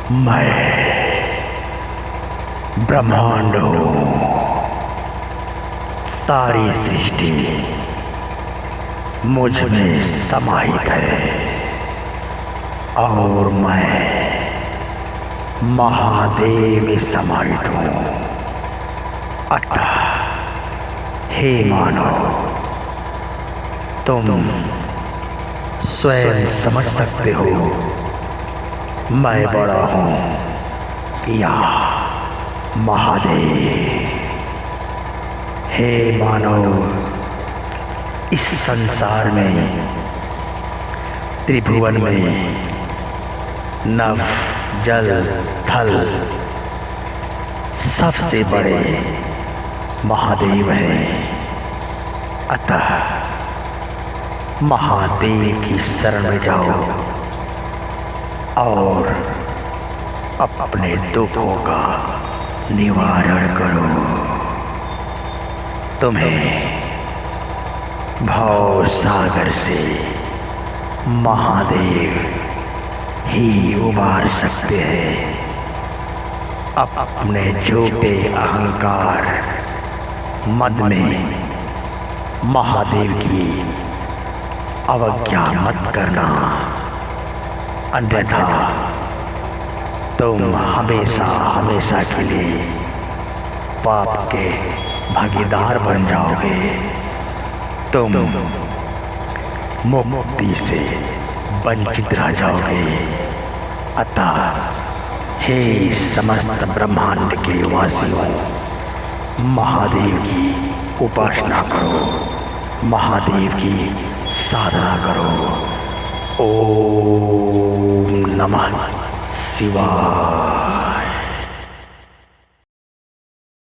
मैं ब्रह्मांड हूँ। सारी सृष्टि मुझ में समाहित है और मैं महादेव में समाहित हूँ। अतः हे मानव, तुम स्वयं समझ सकते हो मैं बड़ा हूँ या महादेव। हे मानव, इस संसार में, त्रिभुवन में नभ जल थल सबसे बड़े महादेव हैं। अतः महादेव की शरण में जाओ और अपने दुखों का निवारण करो। तुम्हें भव सागर से महादेव ही उबार सकते हैं। अपने झूठे अहंकार मद में महादेव की अवज्ञा मत करना, अन्यथा तुम हमेशा हमेशा के लिए पाप के भागीदार बन जाओगे। तुम मुक्ति से वंचित रह जाओगे। अतः हे समस्त ब्रह्मांड के वासियों, महादेव की उपासना करो, महादेव की साधना करो। ओम नमः शिवाय।